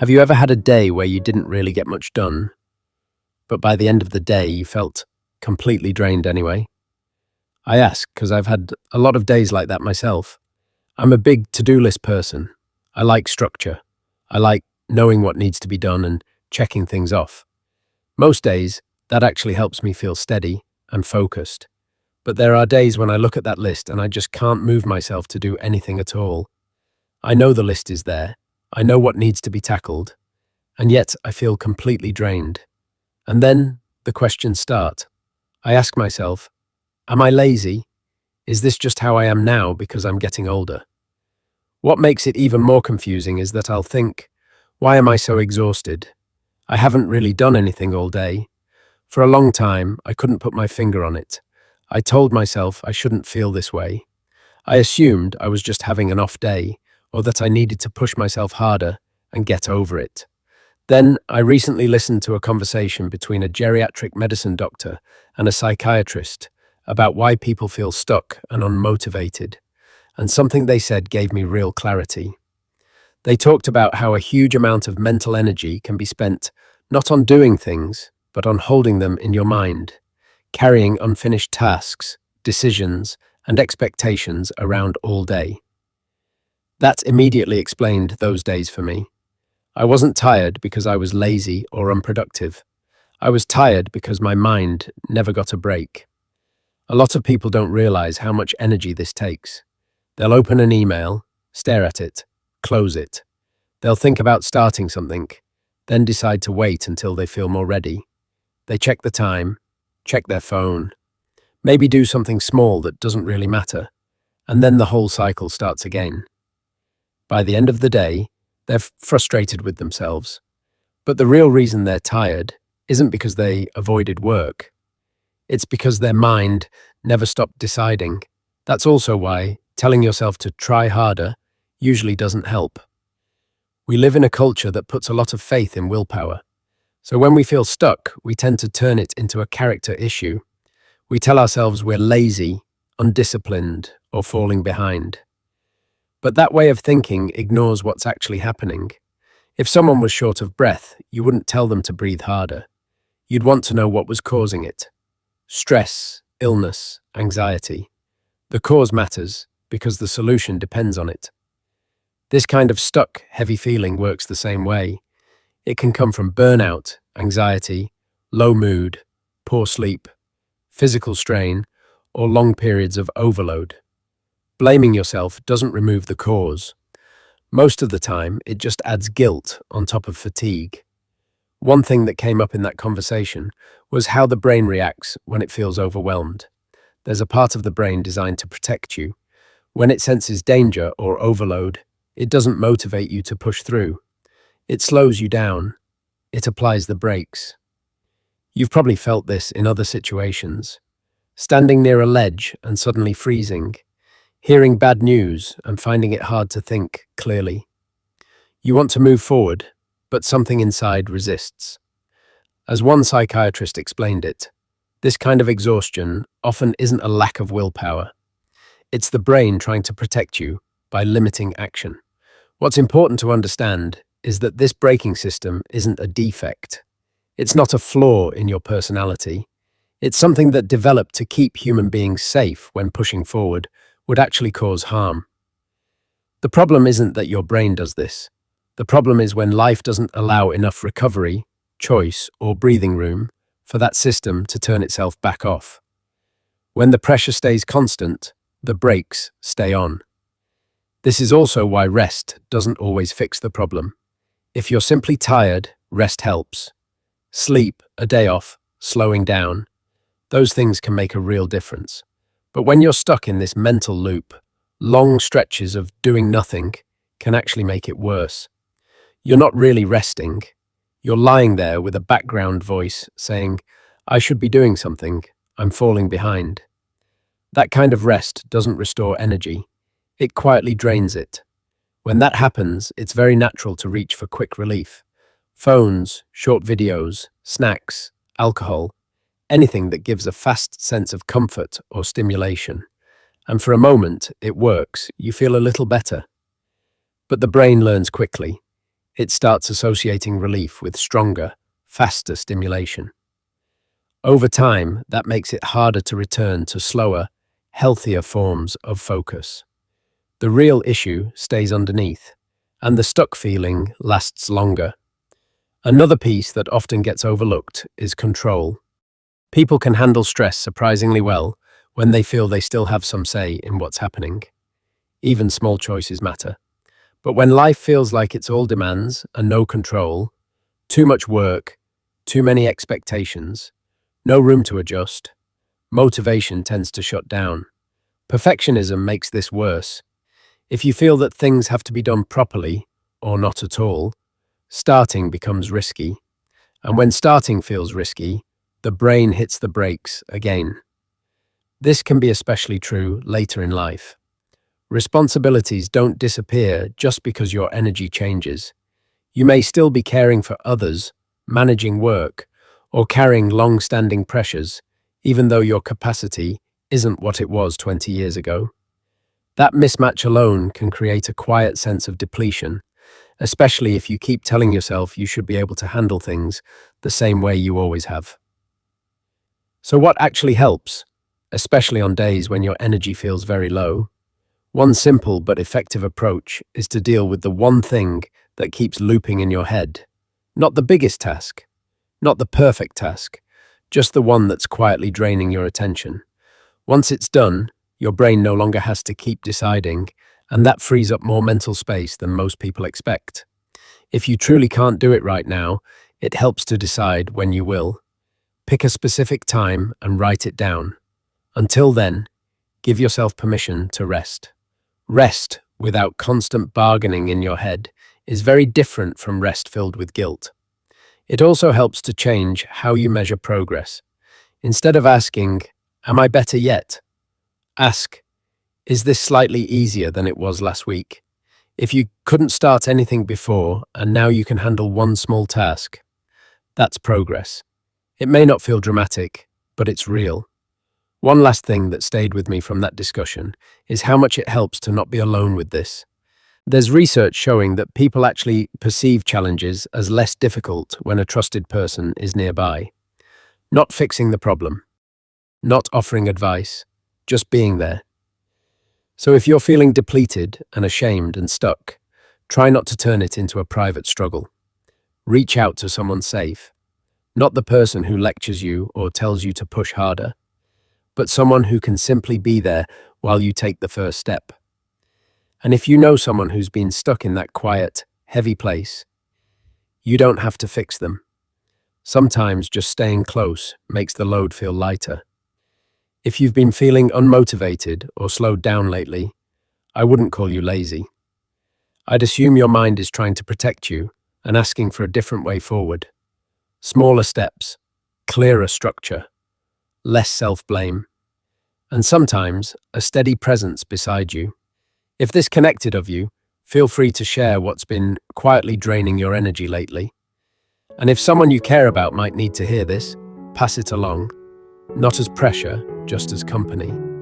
Have you ever had a day where you didn't really get much done, but by the end of the day you felt completely drained anyway? I ask because I've had a lot of days like that myself. I'm a big to-do list person. I like structure. I like knowing what needs to be done and checking things off. Most days, that actually helps me feel steady and focused. But there are days when I look at that list and I just can't move myself to do anything at all. I know the list is there. I know what needs to be tackled. And yet I feel completely drained. And then the questions start. I ask myself, am I lazy? Is this just how I am now because I'm getting older? What makes it even more confusing is that I'll think, why am I so exhausted? I haven't really done anything all day. For a long time, I couldn't put my finger on it. I told myself I shouldn't feel this way. I assumed I was just having an off day, or that I needed to push myself harder and get over it. Then I recently listened to a conversation between a geriatric medicine doctor and a psychiatrist about why people feel stuck and unmotivated, and something they said gave me real clarity. They talked about how a huge amount of mental energy can be spent not on doing things, but on holding them in your mind, carrying unfinished tasks, decisions, and expectations around all day. That immediately explained those days for me. I wasn't tired because I was lazy or unproductive. I was tired because my mind never got a break. A lot of people don't realize how much energy this takes. They'll open an email, stare at it, close it. They'll think about starting something, then decide to wait until they feel more ready. They check the time, check their phone, maybe do something small that doesn't really matter, and then the whole cycle starts again. By the end of the day, they're frustrated with themselves. But the real reason they're tired isn't because they avoided work. It's because their mind never stopped deciding. That's also why telling yourself to try harder usually doesn't help. We live in a culture that puts a lot of faith in willpower. So when we feel stuck, we tend to turn it into a character issue. We tell ourselves we're lazy, undisciplined, or falling behind. But that way of thinking ignores what's actually happening. If someone was short of breath, you wouldn't tell them to breathe harder. You'd want to know what was causing it. Stress, illness, anxiety. The cause matters because the solution depends on it. This kind of stuck, heavy feeling works the same way. It can come from burnout, anxiety, low mood, poor sleep, physical strain, or long periods of overload. Blaming yourself doesn't remove the cause. Most of the time, it just adds guilt on top of fatigue. One thing that came up in that conversation was how the brain reacts when it feels overwhelmed. There's a part of the brain designed to protect you. When it senses danger or overload, it doesn't motivate you to push through. It slows you down. It applies the brakes. You've probably felt this in other situations. Standing near a ledge and suddenly freezing. Hearing bad news and finding it hard to think clearly. You want to move forward, but something inside resists. As one psychiatrist explained it, this kind of exhaustion often isn't a lack of willpower. It's the brain trying to protect you by limiting action. What's important to understand is that this braking system isn't a defect. It's not a flaw in your personality. It's something that developed to keep human beings safe when pushing forward would actually cause harm. The problem isn't that your brain does this. The problem is when life doesn't allow enough recovery, choice, or breathing room for that system to turn itself back off. When the pressure stays constant, the brakes stay on. This is also why rest doesn't always fix the problem. If you're simply tired, rest helps. Sleep, a day off, slowing down, those things can make a real difference. But when you're stuck in this mental loop, long stretches of doing nothing can actually make it worse. You're not really resting. You're lying there with a background voice saying, I should be doing something. I'm falling behind. That kind of rest doesn't restore energy. It quietly drains it. When that happens, it's very natural to reach for quick relief. Phones, short videos, snacks, alcohol, anything that gives a fast sense of comfort or stimulation. And for a moment, it works. You feel a little better. But the brain learns quickly. it starts associating relief with stronger, faster stimulation. Over time, that makes it harder to return to slower, healthier forms of focus. The real issue stays underneath, and the stuck feeling lasts longer. Another piece that often gets overlooked is control. People can handle stress surprisingly well when they feel they still have some say in what's happening. Even small choices matter. But when life feels like it's all demands and no control, too much work, too many expectations, no room to adjust, motivation tends to shut down. Perfectionism makes this worse. If you feel that things have to be done properly, or not at all, starting becomes risky. And when starting feels risky, the brain hits the brakes again. This can be especially true later in life. Responsibilities don't disappear just because your energy changes. You may still be caring for others, managing work, or carrying long-standing pressures, even though your capacity isn't what it was 20 years ago. That mismatch alone can create a quiet sense of depletion, especially if you keep telling yourself you should be able to handle things the same way you always have. So what actually helps, especially on days when your energy feels very low? One simple but effective approach is to deal with the one thing that keeps looping in your head. Not the biggest task, not the perfect task, just the one that's quietly draining your attention. Once it's done, your brain no longer has to keep deciding, and that frees up more mental space than most people expect. If you truly can't do it right now, it helps to decide when you will. Pick a specific time and write it down. Until then, give yourself permission to rest. Rest without constant bargaining in your head is very different from rest filled with guilt. It also helps to change how you measure progress. Instead of asking, "Am I better yet?" ask, "Is this slightly easier than it was last week?" If you couldn't start anything before and now you can handle one small task, that's progress. It may not feel dramatic, but it's real. One last thing that stayed with me from that discussion is how much it helps to not be alone with this. There's research showing that people actually perceive challenges as less difficult when a trusted person is nearby. Not fixing the problem, not offering advice, just being there. So if you're feeling depleted and ashamed and stuck, try not to turn it into a private struggle. Reach out to someone safe, not the person who lectures you or tells you to push harder, but someone who can simply be there while you take the first step. And if you know someone who's been stuck in that quiet, heavy place, you don't have to fix them. Sometimes just staying close makes the load feel lighter. If you've been feeling unmotivated or slowed down lately, I wouldn't call you lazy. I'd assume your mind is trying to protect you and asking for a different way forward. Smaller steps, clearer structure, less self-blame, and sometimes a steady presence beside you. If this connected of you, feel free to share what's been quietly draining your energy lately. And if someone you care about might need to hear this, pass it along. Not as pressure, just as company.